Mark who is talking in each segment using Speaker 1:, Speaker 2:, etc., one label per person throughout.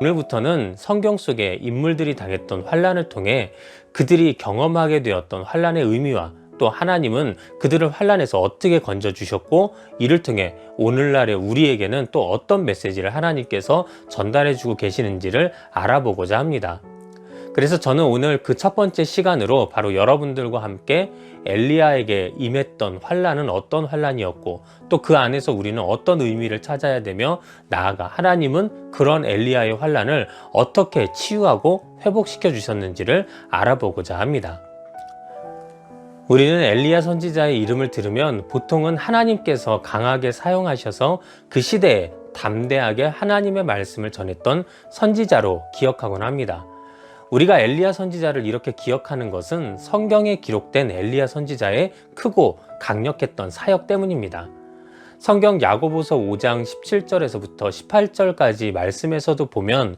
Speaker 1: 오늘부터는 성경 속의 인물들이 당했던 환난을 통해 그들이 경험하게 되었던 환난의 의미와 또 하나님은 그들을 환난에서 어떻게 건져주셨고 이를 통해 오늘날의 우리에게는 또 어떤 메시지를 하나님께서 전달해주고 계시는지를 알아보고자 합니다. 그래서 저는 오늘 그 첫 번째 시간으로 바로 여러분들과 함께 엘리야에게 임했던 환난은 어떤 환난이었고 또 그 안에서 우리는 어떤 의미를 찾아야 되며 나아가 하나님은 그런 엘리야의 환난을 어떻게 치유하고 회복시켜 주셨는지를 알아보고자 합니다. 우리는 엘리야 선지자의 이름을 들으면 보통은 하나님께서 강하게 사용하셔서 그 시대에 담대하게 하나님의 말씀을 전했던 선지자로 기억하곤 합니다. 우리가 엘리야 선지자를 이렇게 기억하는 것은 성경에 기록된 엘리야 선지자의 크고 강력했던 사역 때문입니다. 성경 야고보서 5장 17절에서부터 18절까지 말씀에서도 보면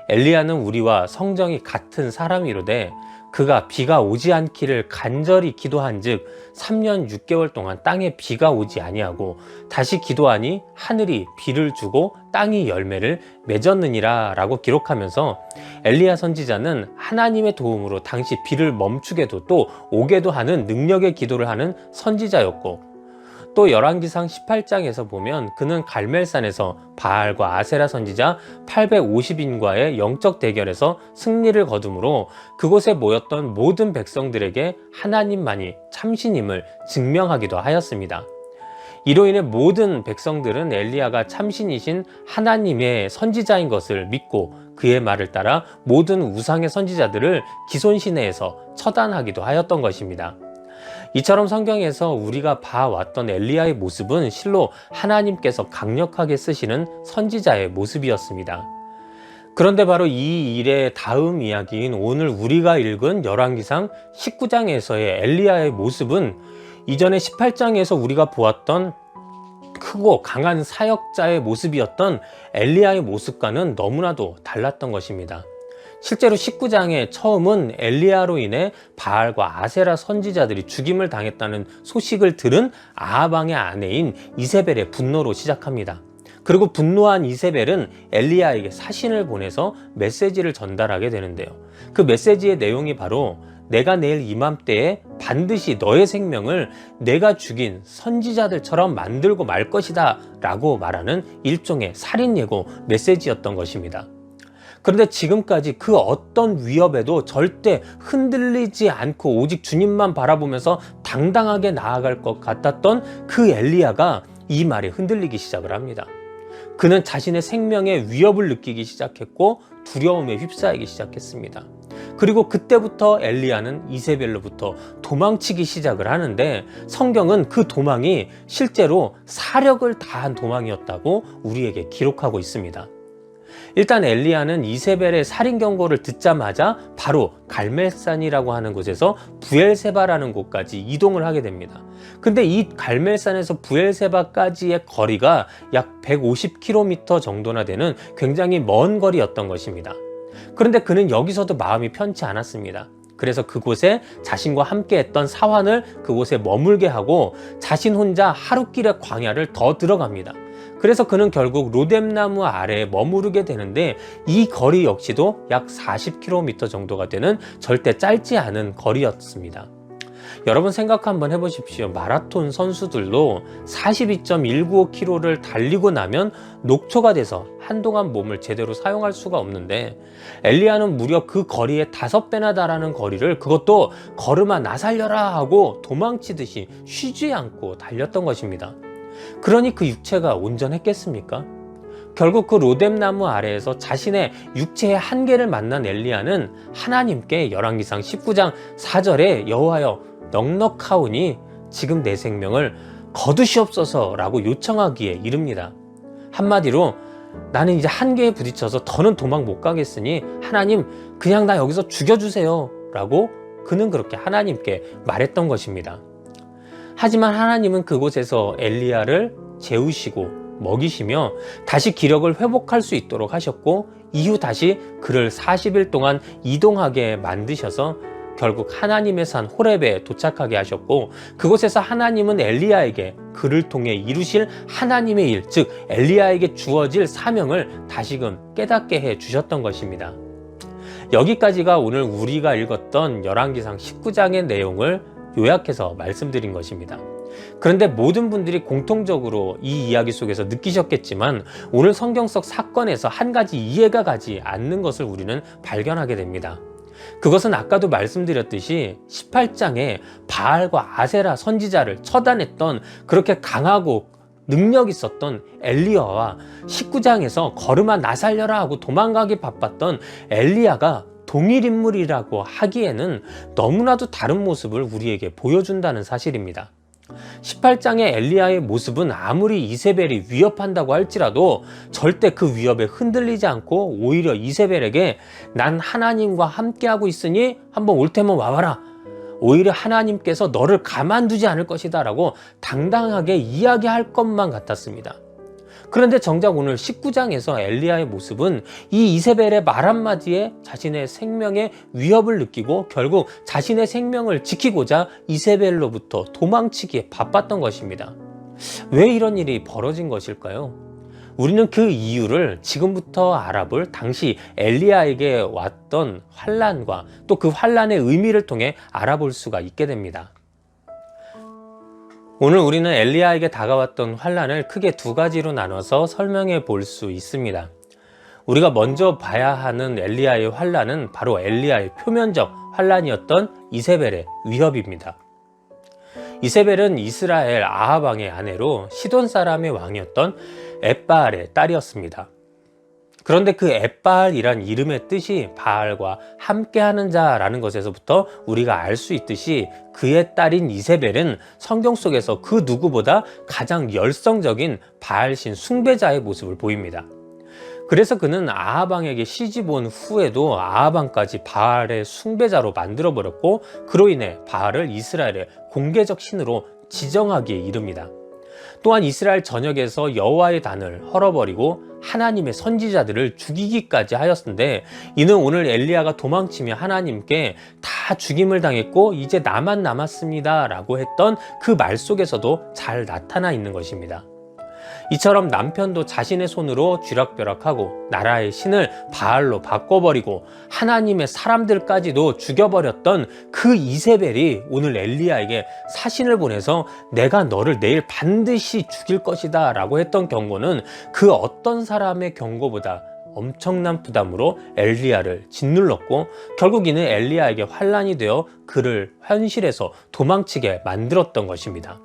Speaker 1: 엘리야는 우리와 성정이 같은 사람이로되 그가 비가 오지 않기를 간절히 기도한즉 3년 6개월 동안 땅에 비가 오지 아니하고 다시 기도하니 하늘이 비를 주고 땅이 열매를 맺었느니라 라고 기록하면서 엘리야 선지자는 하나님의 도움으로 당시 비를 멈추게도 또 오게도 하는 능력의 기도를 하는 선지자였고 또 열왕기상 18장에서 보면 그는 갈멜산에서 바알과 아세라 선지자 850인과의 영적 대결에서 승리를 거두므로 그곳에 모였던 모든 백성들에게 하나님만이 참신임을 증명하기도 하였습니다. 이로 인해 모든 백성들은 엘리야가 참신이신 하나님의 선지자인 것을 믿고 그의 말을 따라 모든 우상의 선지자들을 기손시내에서 처단하기도 하였던 것입니다. 이처럼 성경에서 우리가 봐왔던 엘리야의 모습은 실로 하나님께서 강력하게 쓰시는 선지자의 모습이었습니다. 그런데 바로 이 일의 다음 이야기인 오늘 우리가 읽은 열왕기상 19장에서의 엘리야의 모습은 이전에 18장에서 우리가 보았던 크고 강한 사역자의 모습이었던 엘리야의 모습과는 너무나도 달랐던 것입니다. 실제로 19장의 처음은 엘리야로 인해 바알과 아세라 선지자들이 죽임을 당했다는 소식을 들은 아합 왕의 아내인 이세벨의 분노로 시작합니다. 그리고 분노한 이세벨은 엘리야에게 사신을 보내서 메시지를 전달하게 되는데요. 그 메시지의 내용이 바로 내가 내일 이맘때에 반드시 너의 생명을 내가 죽인 선지자들처럼 만들고 말 것이다 라고 말하는 일종의 살인 예고 메시지였던 것입니다. 그런데 지금까지 그 어떤 위협에도 절대 흔들리지 않고 오직 주님만 바라보면서 당당하게 나아갈 것 같았던 그 엘리야가 이 말에 흔들리기 시작을 합니다. 그는 자신의 생명에 위협을 느끼기 시작했고 두려움에 휩싸이기 시작했습니다. 그리고 그때부터 엘리야는 이세벨로부터 도망치기 시작을 하는데 성경은 그 도망이 실제로 사력을 다한 도망이었다고 우리에게 기록하고 있습니다. 일단 엘리야는 이세벨의 살인 경고를 듣자마자 바로 갈멜산이라고 하는 곳에서 부엘세바라는 곳까지 이동을 하게 됩니다. 근데 이 갈멜산에서 부엘세바까지의 거리가 약 150km 정도나 되는 굉장히 먼 거리였던 것입니다. 그런데 그는 여기서도 마음이 편치 않았습니다. 그래서 그곳에 자신과 함께 했던 사환을 그곳에 머물게 하고 자신 혼자 하루길의 광야를 더 들어갑니다. 그래서 그는 결국 로뎀나무 아래에 머무르게 되는데 이 거리 역시도 약 40km 정도가 되는 절대 짧지 않은 거리였습니다. 여러분 생각 한번 해보십시오. 마라톤 선수들도 42.195km를 달리고 나면 녹초가 돼서 한동안 몸을 제대로 사용할 수가 없는데 엘리야는 무려 그 거리의 5배나 달하는 거리를 그것도 걸음아 나 살려라 하고 도망치듯이 쉬지 않고 달렸던 것입니다. 그러니 그 육체가 온전했겠습니까? 결국 그 로뎀나무 아래에서 자신의 육체의 한계를 만난 엘리야는 하나님께 열왕기상 19장 4절에 여호와여 넉넉하오니 지금 내 생명을 거두시옵소서 라고 요청하기에 이릅니다. 한마디로 나는 이제 한계에 부딪혀서 더는 도망 못 가겠으니 하나님 그냥 나 여기서 죽여주세요 라고 그는 그렇게 하나님께 말했던 것입니다. 하지만 하나님은 그곳에서 엘리야를 재우시고 먹이시며 다시 기력을 회복할 수 있도록 하셨고 이후 다시 그를 40일 동안 이동하게 만드셔서 결국 하나님의 산 호렙에 도착하게 하셨고, 그곳에서 하나님은 엘리야에게 그를 통해 이루실 하나님의 일, 즉 엘리야에게 주어질 사명을 다시금 깨닫게 해 주셨던 것입니다. 여기까지가 오늘 우리가 읽었던 열왕기상 19장의 내용을 요약해서 말씀드린 것입니다. 그런데 모든 분들이 공통적으로 이 이야기 속에서 느끼셨겠지만, 오늘 성경 속 사건에서 한 가지 이해가 가지 않는 것을 우리는 발견하게 됩니다. 그것은 아까도 말씀드렸듯이 18장에 바알과 아세라 선지자를 처단했던 그렇게 강하고 능력 있었던 엘리야와 19장에서 걸음아 나 살려라 하고 도망가기 바빴던 엘리야가 동일 인물이라고 하기에는 너무나도 다른 모습을 우리에게 보여준다는 사실입니다. 18장의 엘리야의 모습은 아무리 이세벨이 위협한다고 할지라도 절대 그 위협에 흔들리지 않고 오히려 이세벨에게 난 하나님과 함께하고 있으니 한번 올 테면 와봐라, 오히려 하나님께서 너를 가만두지 않을 것이다 라고 당당하게 이야기할 것만 같았습니다. 그런데 정작 오늘 19장에서 엘리야의 모습은 이 이세벨의 말 한마디에 자신의 생명의 위협을 느끼고 결국 자신의 생명을 지키고자 이세벨로부터 도망치기에 바빴던 것입니다. 왜 이런 일이 벌어진 것일까요? 우리는 그 이유를 지금부터 알아볼 당시 엘리야에게 왔던 환난과 또 그 환난의 의미를 통해 알아볼 수가 있게 됩니다. 오늘 우리는 엘리야에게 다가왔던 환난을 크게 두 가지로 나눠서 설명해 볼 수 있습니다. 우리가 먼저 봐야 하는 엘리야의 환난은 바로 엘리야의 표면적 환난이었던 이세벨의 위협입니다. 이세벨은 이스라엘 아합 왕의 아내로 시돈 사람의 왕이었던 엣바알의 딸이었습니다. 그런데 그 엣바알이란 이름의 뜻이 바알과 함께하는 자라는 것에서부터 우리가 알 수 있듯이 그의 딸인 이세벨은 성경 속에서 그 누구보다 가장 열성적인 바알신 숭배자의 모습을 보입니다. 그래서 그는 아합 왕에게 시집 온 후에도 아합 왕까지 바알의 숭배자로 만들어버렸고, 그로 인해 바알을 이스라엘의 공개적 신으로 지정하기에 이릅니다. 또한 이스라엘 전역에서 여호와의 단을 헐어버리고 하나님의 선지자들을 죽이기까지 하였는데, 이는 오늘 엘리야가 도망치며 하나님께 다 죽임을 당했고 이제 나만 남았습니다 라고 했던 그 말 속에서도 잘 나타나 있는 것입니다. 이처럼 남편도 자신의 손으로 쥐락벼락하고 나라의 신을 바알로 바꿔버리고 하나님의 사람들까지도 죽여버렸던 그 이세벨이 오늘 엘리야에게 사신을 보내서 내가 너를 내일 반드시 죽일 것이다 라고 했던 경고는 그 어떤 사람의 경고보다 엄청난 부담으로 엘리야를 짓눌렀고, 결국 이는 엘리야에게 환난이 되어 그를 현실에서 도망치게 만들었던 것입니다.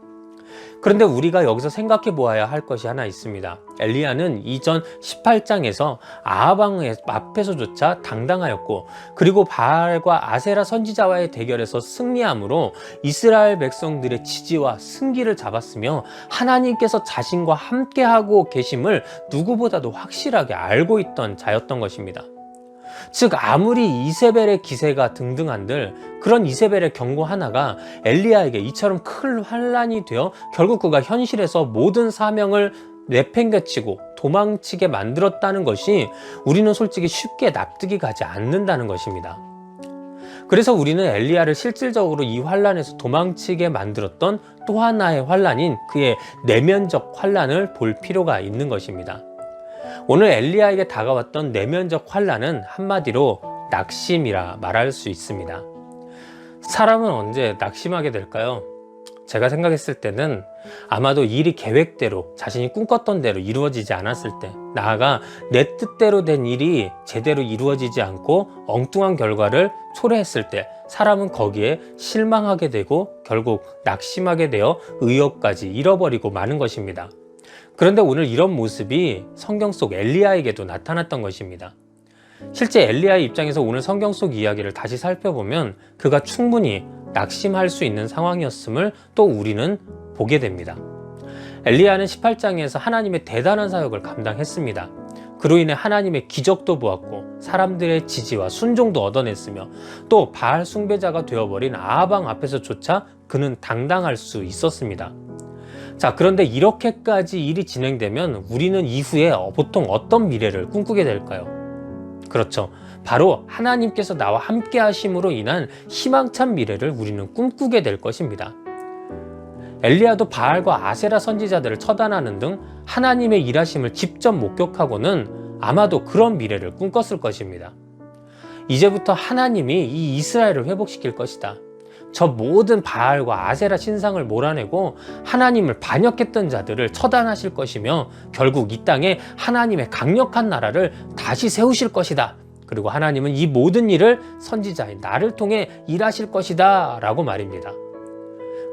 Speaker 1: 그런데 우리가 여기서 생각해 보아야 할 것이 하나 있습니다. 엘리야는 이전 18장에서 아합 왕 앞에서조차 당당하였고, 그리고 바알과 아세라 선지자와의 대결에서 승리함으로 이스라엘 백성들의 지지와 승기를 잡았으며 하나님께서 자신과 함께하고 계심을 누구보다도 확실하게 알고 있던 자였던 것입니다. 즉 아무리 이세벨의 기세가 등등한들 그런 이세벨의 경고 하나가 엘리야에게 이처럼 큰 환난이 되어 결국 그가 현실에서 모든 사명을 내팽개치고 도망치게 만들었다는 것이 우리는 솔직히 쉽게 납득이 가지 않는다는 것입니다. 그래서 우리는 엘리야를 실질적으로 이 환난에서 도망치게 만들었던 또 하나의 환난인 그의 내면적 환난을 볼 필요가 있는 것입니다. 오늘 엘리야에게 다가왔던 내면적 환난은 한마디로 낙심이라 말할 수 있습니다. 사람은 언제 낙심하게 될까요? 제가 생각했을 때는 아마도 일이 계획대로 자신이 꿈꿨던 대로 이루어지지 않았을 때, 나아가 내 뜻대로 된 일이 제대로 이루어지지 않고 엉뚱한 결과를 초래했을 때 사람은 거기에 실망하게 되고 결국 낙심하게 되어 의욕까지 잃어버리고 마는 것입니다. 그런데 오늘 이런 모습이 성경 속 엘리야에게도 나타났던 것입니다. 실제 엘리야의 입장에서 오늘 성경 속 이야기를 다시 살펴보면 그가 충분히 낙심할 수 있는 상황이었음을 또 우리는 보게 됩니다. 엘리야는 18장에서 하나님의 대단한 사역을 감당했습니다. 그로 인해 하나님의 기적도 보았고 사람들의 지지와 순종도 얻어냈으며 또 바알 숭배자가 되어버린 아합 왕 앞에서조차 그는 당당할 수 있었습니다. 자, 그런데 이렇게까지 일이 진행되면 우리는 이후에 보통 어떤 미래를 꿈꾸게 될까요? 그렇죠. 바로 하나님께서 나와 함께 하심으로 인한 희망찬 미래를 우리는 꿈꾸게 될 것입니다. 엘리야도 바알과 아세라 선지자들을 처단하는 등 하나님의 일하심을 직접 목격하고는 아마도 그런 미래를 꿈꿨을 것입니다. 이제부터 하나님이 이 이스라엘을 회복시킬 것이다. 저 모든 바알과 아세라 신상을 몰아내고 하나님을 반역했던 자들을 처단하실 것이며 결국 이 땅에 하나님의 강력한 나라를 다시 세우실 것이다. 그리고 하나님은 이 모든 일을 선지자인 나를 통해 일하실 것이다 라고 말입니다.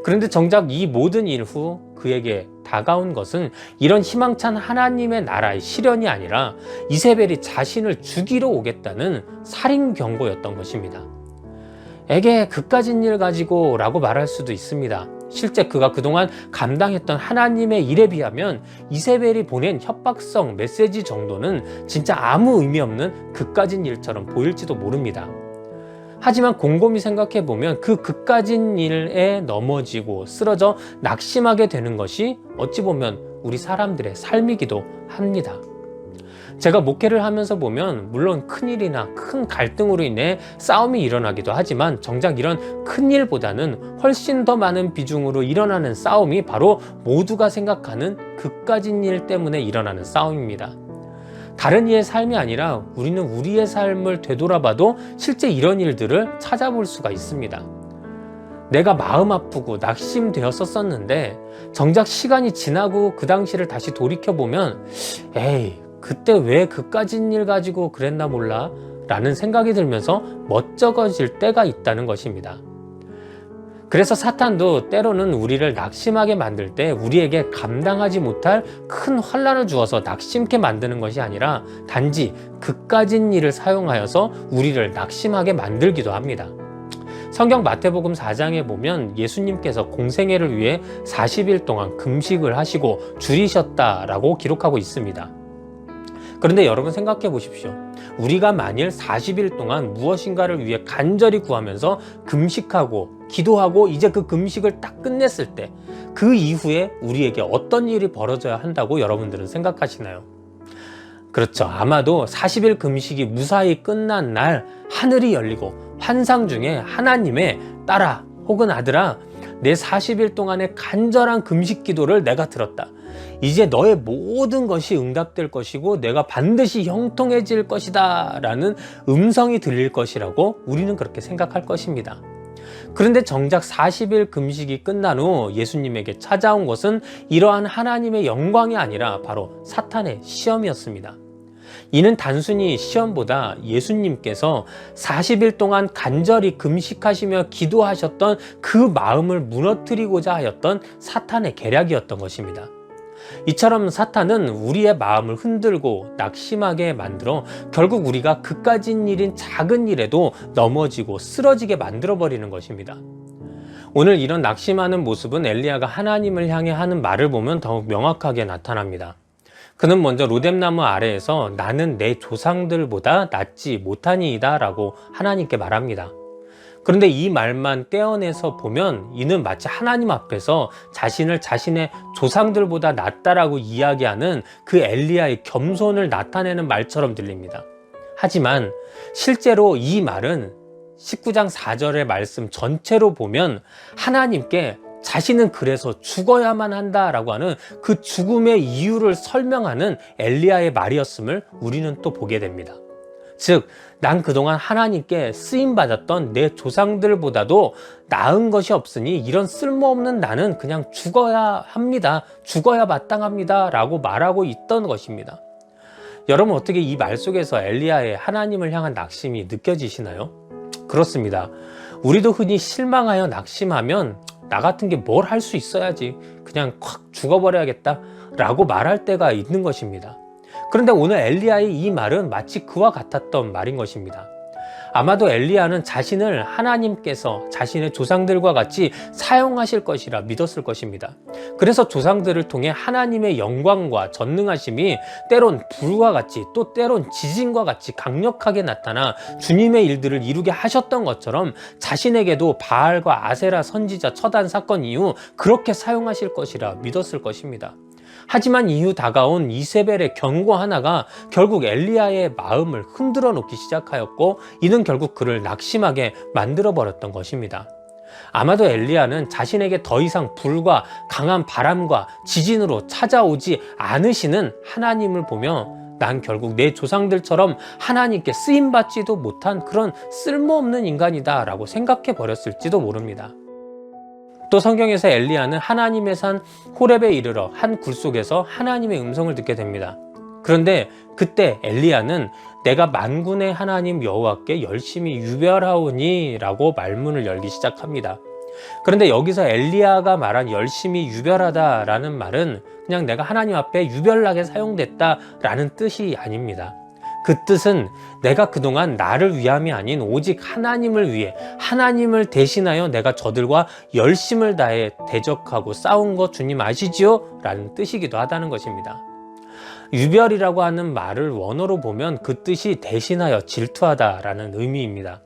Speaker 1: 그런데 정작 이 모든 일 후 그에게 다가온 것은 이런 희망찬 하나님의 나라의 실현이 아니라 이세벨이 자신을 죽이러 오겠다는 살인 경고였던 것입니다. 에게 그까진 일 가지고 라고 말할 수도 있습니다. 실제 그가 그동안 감당했던 하나님의 일에 비하면 이세벨이 보낸 협박성 메시지 정도는 진짜 아무 의미 없는 그까진 일처럼 보일지도 모릅니다. 하지만 곰곰이 생각해보면 그 그까진 일에 넘어지고 쓰러져 낙심하게 되는 것이 어찌 보면 우리 사람들의 삶이기도 합니다. 제가 목회를 하면서 보면 물론 큰일이나 큰 갈등으로 인해 싸움이 일어나기도 하지만 정작 이런 큰일보다는 훨씬 더 많은 비중으로 일어나는 싸움이 바로 모두가 생각하는 그까진 일 때문에 일어나는 싸움입니다. 다른 이의 삶이 아니라 우리는 우리의 삶을 되돌아봐도 실제 이런 일들을 찾아볼 수가 있습니다. 내가 마음 아프고 낙심되었었는데 정작 시간이 지나고 그 당시를 다시 돌이켜보면 에이 그때 왜 그까진 일 가지고 그랬나 몰라 라는 생각이 들면서 멋쩍어질 때가 있다는 것입니다. 그래서 사탄도 때로는 우리를 낙심하게 만들 때 우리에게 감당하지 못할 큰 환난을 주어서 낙심케 만드는 것이 아니라 단지 그까진 일을 사용하여서 우리를 낙심하게 만들기도 합니다. 성경 마태복음 4장에 보면 예수님께서 공생애를 위해 40일 동안 금식을 하시고 줄이셨다라고 기록하고 있습니다. 그런데 여러분 생각해 보십시오. 우리가 만일 40일 동안 무엇인가를 위해 간절히 구하면서 금식하고 기도하고 이제 그 금식을 딱 끝냈을 때 그 이후에 우리에게 어떤 일이 벌어져야 한다고 여러분들은 생각하시나요? 그렇죠. 아마도 40일 금식이 무사히 끝난 날 하늘이 열리고 환상 중에 하나님의 딸아 혹은 아들아 내 40일 동안의 간절한 금식 기도를 내가 들었다. 이제 너의 모든 것이 응답될 것이고 내가 반드시 형통해질 것이다 라는 음성이 들릴 것이라고 우리는 그렇게 생각할 것입니다. 그런데 정작 40일 금식이 끝난 후 예수님에게 찾아온 것은 이러한 하나님의 영광이 아니라 바로 사탄의 시험이었습니다. 이는 단순히 시험보다 예수님께서 40일 동안 간절히 금식하시며 기도하셨던 그 마음을 무너뜨리고자 하였던 사탄의 계략이었던 것입니다. 이처럼 사탄은 우리의 마음을 흔들고 낙심하게 만들어 결국 우리가 그까진 일인 작은 일에도 넘어지고 쓰러지게 만들어버리는 것입니다. 오늘 이런 낙심하는 모습은 엘리야가 하나님을 향해 하는 말을 보면 더욱 명확하게 나타납니다. 그는 먼저 로뎀나무 아래에서 나는 내 조상들보다 낫지 못하니이다 라고 하나님께 말합니다. 그런데 이 말만 떼어내서 보면 이는 마치 하나님 앞에서 자신을 자신의 조상들보다 낫다라고 이야기하는 그 엘리야의 겸손을 나타내는 말처럼 들립니다. 하지만 실제로 이 말은 19장 4절의 말씀 전체로 보면 하나님께 자신은 그래서 죽어야만 한다라고 하는 그 죽음의 이유를 설명하는 엘리야의 말이었음을 우리는 또 보게 됩니다. 즉, 난 그동안 하나님께 쓰임받았던 내 조상들보다도 나은 것이 없으니 이런 쓸모없는 나는 그냥 죽어야 합니다. 죽어야 마땅합니다. 라고 말하고 있던 것입니다. 여러분 어떻게 이 말 속에서 엘리야의 하나님을 향한 낙심이 느껴지시나요? 그렇습니다. 우리도 흔히 실망하여 낙심하면 나 같은 게 뭘 할 수 있어야지 그냥 콱 죽어버려야겠다 라고 말할 때가 있는 것입니다. 그런데 오늘 엘리야의 이 말은 마치 그와 같았던 말인 것입니다. 아마도 엘리야는 자신을 하나님께서 자신의 조상들과 같이 사용하실 것이라 믿었을 것입니다. 그래서 조상들을 통해 하나님의 영광과 전능하심이 때론 불과 같이 또 때론 지진과 같이 강력하게 나타나 주님의 일들을 이루게 하셨던 것처럼 자신에게도 바알과 아세라 선지자 처단 사건 이후 그렇게 사용하실 것이라 믿었을 것입니다. 하지만 이후 다가온 이세벨의 경고 하나가 결국 엘리야의 마음을 흔들어 놓기 시작하였고, 이는 결국 그를 낙심하게 만들어 버렸던 것입니다. 아마도 엘리야는 자신에게 더 이상 불과 강한 바람과 지진으로 찾아오지 않으시는 하나님을 보며 난 결국 내 조상들처럼 하나님께 쓰임받지도 못한 그런 쓸모없는 인간이다 라고 생각해 버렸을지도 모릅니다. 또 성경에서 엘리야는 하나님의 산 호렙에 이르러 한 굴 속에서 하나님의 음성을 듣게 됩니다. 그런데 그때 엘리야는 내가 만군의 하나님 여호와께 열심히 유별하오니 라고 말문을 열기 시작합니다. 그런데 여기서 엘리야가 말한 열심히 유별하다 라는 말은 그냥 내가 하나님 앞에 유별나게 사용됐다 라는 뜻이 아닙니다. 그 뜻은 내가 그동안 나를 위함이 아닌 오직 하나님을 위해, 하나님을 대신하여 내가 저들과 열심을 다해 대적하고 싸운 거 주님 아시지요? 라는 뜻이기도 하다는 것입니다. 유별이라고 하는 말을 원어로 보면 그 뜻이 대신하여 질투하다 라는 의미입니다.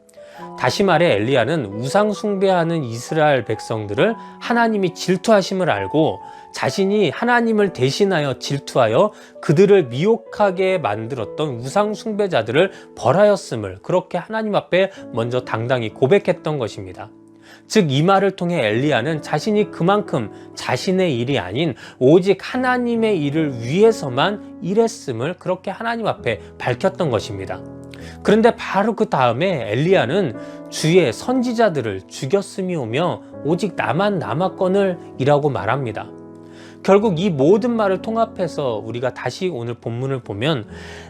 Speaker 1: 다시 말해 엘리야는 우상 숭배하는 이스라엘 백성들을 하나님이 질투하심을 알고 자신이 하나님을 대신하여 질투하여 그들을 미혹하게 만들었던 우상 숭배자들을 벌하였음을 그렇게 하나님 앞에 먼저 당당히 고백했던 것입니다. 즉 이 말을 통해 엘리야는 자신이 그만큼 자신의 일이 아닌 오직 하나님의 일을 위해서만 일했음을 그렇게 하나님 앞에 밝혔던 것입니다. 그런데 바로 그 다음에 엘리야는 주의 선지자들을 죽였음이오며 오직 나만 남았거늘 이라고 말합니다. 결국 이 모든 말을 통합해서 우리가 다시 오늘 본문을 보면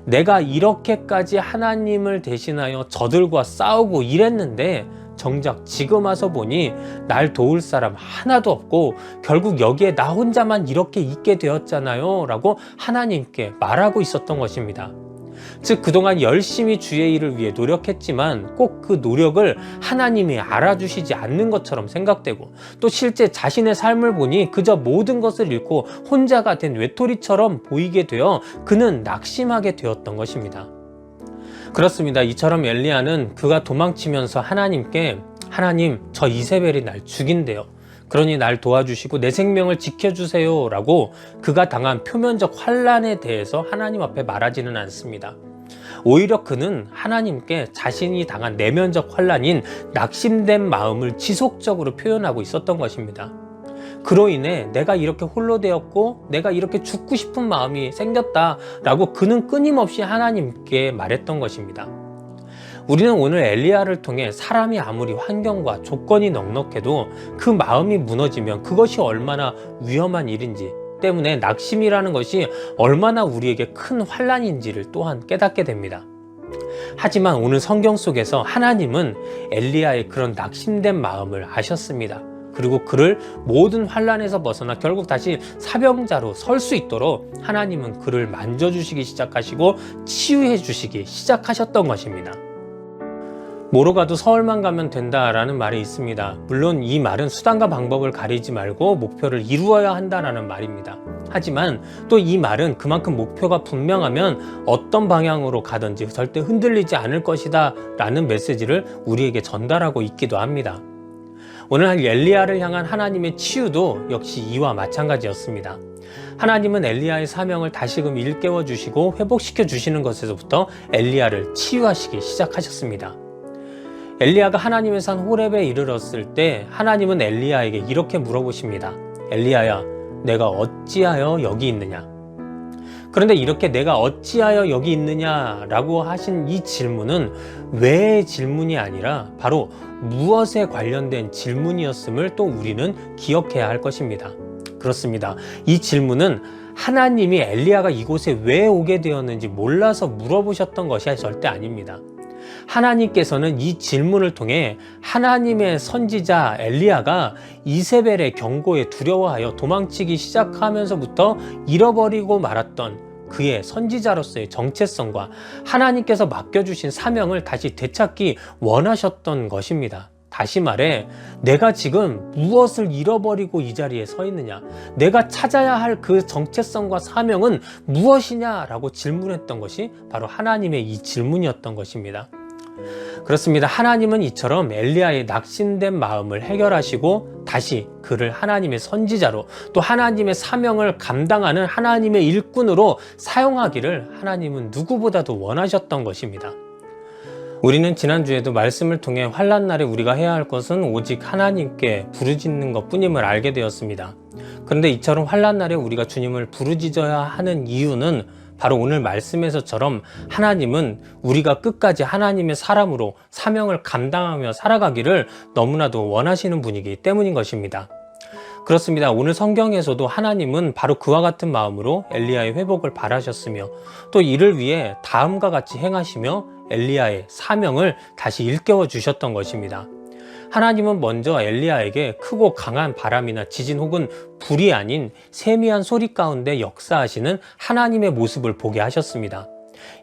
Speaker 1: 내가 이렇게까지 하나님을 대신하여 저들과 싸우고 일했는데 정작 지금 와서 보니 날 도울 사람 하나도 없고 결국 여기에 나 혼자만 이렇게 있게 되었잖아요 라고 하나님께 말하고 있었던 것입니다. 즉 그동안 열심히 주의 일을 위해 노력했지만 꼭 그 노력을 하나님이 알아주시지 않는 것처럼 생각되고 또 실제 자신의 삶을 보니 그저 모든 것을 잃고 혼자가 된 외톨이처럼 보이게 되어 그는 낙심하게 되었던 것입니다. 그렇습니다. 이처럼 엘리야는 그가 도망치면서 하나님께 하나님 저 이세벨이 날 죽인대요. 그러니 날 도와주시고 내 생명을 지켜주세요 라고 그가 당한 표면적 환난에 대해서 하나님 앞에 말하지는 않습니다. 오히려 그는 하나님께 자신이 당한 내면적 환난인 낙심된 마음을 지속적으로 표현하고 있었던 것입니다. 그로 인해 내가 이렇게 홀로 되었고 내가 이렇게 죽고 싶은 마음이 생겼다 라고 그는 끊임없이 하나님께 말했던 것입니다. 우리는 오늘 엘리야를 통해 사람이 아무리 환경과 조건이 넉넉해도 그 마음이 무너지면 그것이 얼마나 위험한 일인지 때문에 낙심이라는 것이 얼마나 우리에게 큰 환난인지를 또한 깨닫게 됩니다. 하지만 오늘 성경 속에서 하나님은 엘리야의 그런 낙심된 마음을 아셨습니다. 그리고 그를 모든 환난에서 벗어나 결국 다시 사병자로 설 수 있도록 하나님은 그를 만져주시기 시작하시고 치유해 주시기 시작하셨던 것입니다. 뭐로 가도 서울만 가면 된다라는 말이 있습니다. 물론 이 말은 수단과 방법을 가리지 말고 목표를 이루어야 한다라는 말입니다. 하지만 또 이 말은 그만큼 목표가 분명하면 어떤 방향으로 가든지 절대 흔들리지 않을 것이다 라는 메시지를 우리에게 전달하고 있기도 합니다. 오늘 엘리야를 향한 하나님의 치유도 역시 이와 마찬가지였습니다. 하나님은 엘리야의 사명을 다시금 일깨워 주시고 회복시켜 주시는 것에서부터 엘리야를 치유하시기 시작하셨습니다. 엘리야가 하나님의 산 호렙에 이르렀을 때 하나님은 엘리야에게 이렇게 물어보십니다. 엘리야야, 내가 어찌하여 여기 있느냐? 그런데 이렇게 내가 어찌하여 여기 있느냐라고 하신 이 질문은 왜의 질문이 아니라 바로 무엇에 관련된 질문이었음을 또 우리는 기억해야 할 것입니다. 그렇습니다. 이 질문은 하나님이 엘리야가 이곳에 왜 오게 되었는지 몰라서 물어보셨던 것이 절대 아닙니다. 하나님께서는 이 질문을 통해 하나님의 선지자 엘리야가 이세벨의 경고에 두려워하여 도망치기 시작하면서부터 잃어버리고 말았던 그의 선지자로서의 정체성과 하나님께서 맡겨주신 사명을 다시 되찾기 원하셨던 것입니다. 다시 말해 내가 지금 무엇을 잃어버리고 이 자리에 서 있느냐, 내가 찾아야 할 그 정체성과 사명은 무엇이냐라고 질문했던 것이 바로 하나님의 이 질문이었던 것입니다. 그렇습니다. 하나님은 이처럼 엘리야의 낙심된 마음을 해결하시고 다시 그를 하나님의 선지자로 또 하나님의 사명을 감당하는 하나님의 일꾼으로 사용하기를 하나님은 누구보다도 원하셨던 것입니다. 우리는 지난주에도 말씀을 통해 환난 날에 우리가 해야 할 것은 오직 하나님께 부르짖는 것뿐임을 알게 되었습니다. 그런데 이처럼 환난 날에 우리가 주님을 부르짖어야 하는 이유는 바로 오늘 말씀에서처럼 하나님은 우리가 끝까지 하나님의 사람으로 사명을 감당하며 살아가기를 너무나도 원하시는 분이기 때문인 것입니다. 그렇습니다. 오늘 성경에서도 하나님은 바로 그와 같은 마음으로 엘리야의 회복을 바라셨으며 또 이를 위해 다음과 같이 행하시며 엘리야의 사명을 다시 일깨워 주셨던 것입니다. 하나님은 먼저 엘리야에게 크고 강한 바람이나 지진 혹은 불이 아닌 세미한 소리 가운데 역사하시는 하나님의 모습을 보게 하셨습니다.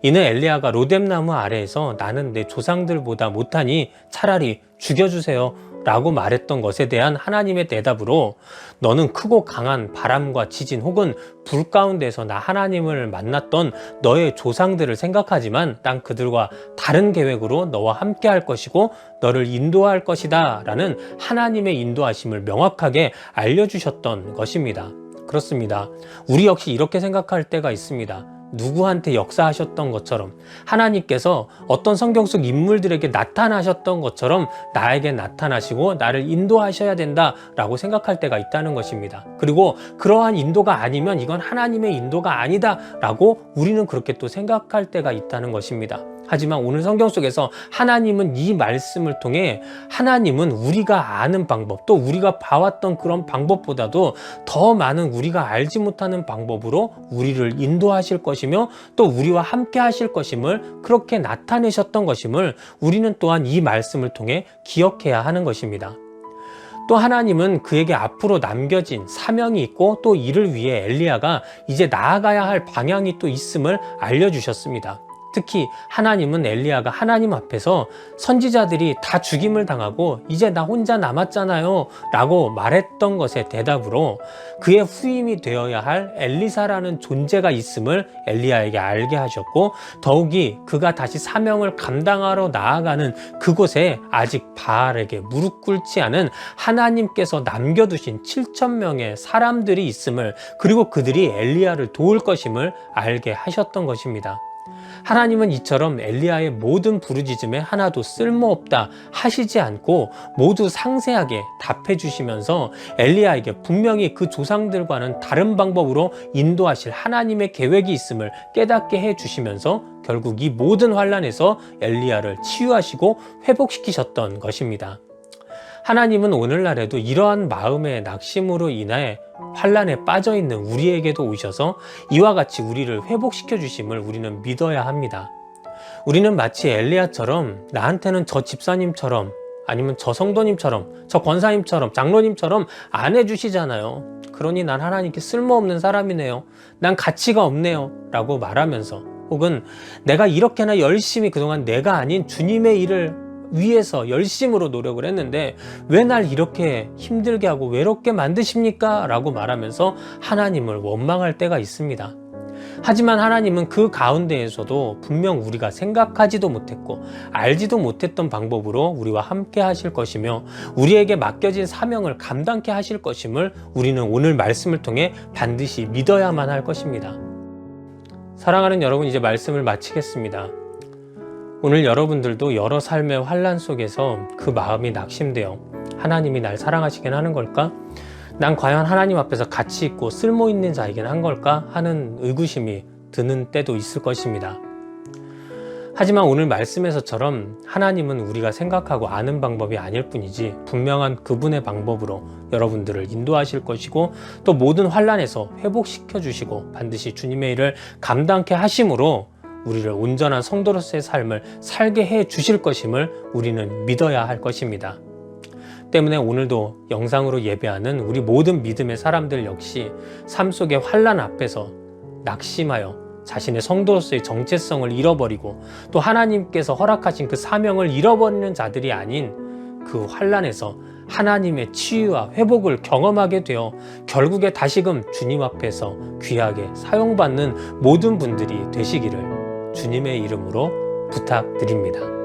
Speaker 1: 이는 엘리야가 로뎀나무 아래에서 나는 내 조상들보다 못하니 차라리 죽여주세요 라고 말했던 것에 대한 하나님의 대답으로 너는 크고 강한 바람과 지진 혹은 불 가운데서 나 하나님을 만났던 너의 조상들을 생각하지만 난 그들과 다른 계획으로 너와 함께 할 것이고 너를 인도할 것이다 라는 하나님의 인도하심을 명확하게 알려주셨던 것입니다. 그렇습니다. 우리 역시 이렇게 생각할 때가 있습니다. 누구한테 역사하셨던 것처럼 하나님께서 어떤 성경 속 인물들에게 나타나셨던 것처럼 나에게 나타나시고 나를 인도하셔야 된다라고 생각할 때가 있다는 것입니다. 그리고 그러한 인도가 아니면 이건 하나님의 인도가 아니다라고 우리는 그렇게 또 생각할 때가 있다는 것입니다. 하지만 오늘 성경 속에서 하나님은 이 말씀을 통해 하나님은 우리가 아는 방법 또 우리가 봐왔던 그런 방법보다도 더 많은 우리가 알지 못하는 방법으로 우리를 인도하실 것이며 또 우리와 함께 하실 것임을 그렇게 나타내셨던 것임을 우리는 또한 이 말씀을 통해 기억해야 하는 것입니다. 또 하나님은 그에게 앞으로 남겨진 사명이 있고 또 이를 위해 엘리야가 이제 나아가야 할 방향이 또 있음을 알려주셨습니다. 특히 하나님은 엘리야가 하나님 앞에서 선지자들이 다 죽임을 당하고 이제 나 혼자 남았잖아요 라고 말했던 것에 대답으로 그의 후임이 되어야 할 엘리사라는 존재가 있음을 엘리야에게 알게 하셨고 더욱이 그가 다시 사명을 감당하러 나아가는 그곳에 아직 바알에게 무릎 꿇지 않은 하나님께서 남겨두신 7,000명의 사람들이 있음을 그리고 그들이 엘리야를 도울 것임을 알게 하셨던 것입니다. 하나님은 이처럼 엘리야의 모든 부르짖음에 하나도 쓸모없다 하시지 않고 모두 상세하게 답해 주시면서 엘리야에게 분명히 그 조상들과는 다른 방법으로 인도하실 하나님의 계획이 있음을 깨닫게 해 주시면서 결국 이 모든 환난에서 엘리야를 치유하시고 회복시키셨던 것입니다. 하나님은 오늘날에도 이러한 마음의 낙심으로 인해 환난에 빠져있는 우리에게도 오셔서 이와 같이 우리를 회복시켜 주심을 우리는 믿어야 합니다. 우리는 마치 엘리야처럼 나한테는 저 집사님처럼 아니면 저 성도님처럼 저 권사님처럼 장로님처럼 안 해주시잖아요. 그러니 난 하나님께 쓸모없는 사람이네요. 난 가치가 없네요 라고 말하면서 혹은 내가 이렇게나 열심히 그동안 내가 아닌 주님의 일을 위해서 열심으로 노력을 했는데 왜 날 이렇게 힘들게 하고 외롭게 만드십니까? 라고 말하면서 하나님을 원망할 때가 있습니다. 하지만 하나님은 그 가운데에서도 분명 우리가 생각하지도 못했고 알지도 못했던 방법으로 우리와 함께 하실 것이며 우리에게 맡겨진 사명을 감당케 하실 것임을 우리는 오늘 말씀을 통해 반드시 믿어야만 할 것입니다. 사랑하는 여러분, 이제 말씀을 마치겠습니다. 오늘 여러분들도 여러 삶의 환난 속에서 그 마음이 낙심되어 하나님이 날 사랑하시긴 하는 걸까? 난 과연 하나님 앞에서 가치 있고 쓸모 있는 자이긴 한 걸까? 하는 의구심이 드는 때도 있을 것입니다. 하지만 오늘 말씀에서처럼 하나님은 우리가 생각하고 아는 방법이 아닐 뿐이지 분명한 그분의 방법으로 여러분들을 인도하실 것이고 또 모든 환난에서 회복시켜 주시고 반드시 주님의 일을 감당케 하심으로 우리를 온전한 성도로서의 삶을 살게 해 주실 것임을 우리는 믿어야 할 것입니다. 때문에 오늘도 영상으로 예배하는 우리 모든 믿음의 사람들 역시 삶 속의 환난 앞에서 낙심하여 자신의 성도로서의 정체성을 잃어버리고 또 하나님께서 허락하신 그 사명을 잃어버리는 자들이 아닌 그 환난에서 하나님의 치유와 회복을 경험하게 되어 결국에 다시금 주님 앞에서 귀하게 사용받는 모든 분들이 되시기를 주님의 이름으로 부탁드립니다.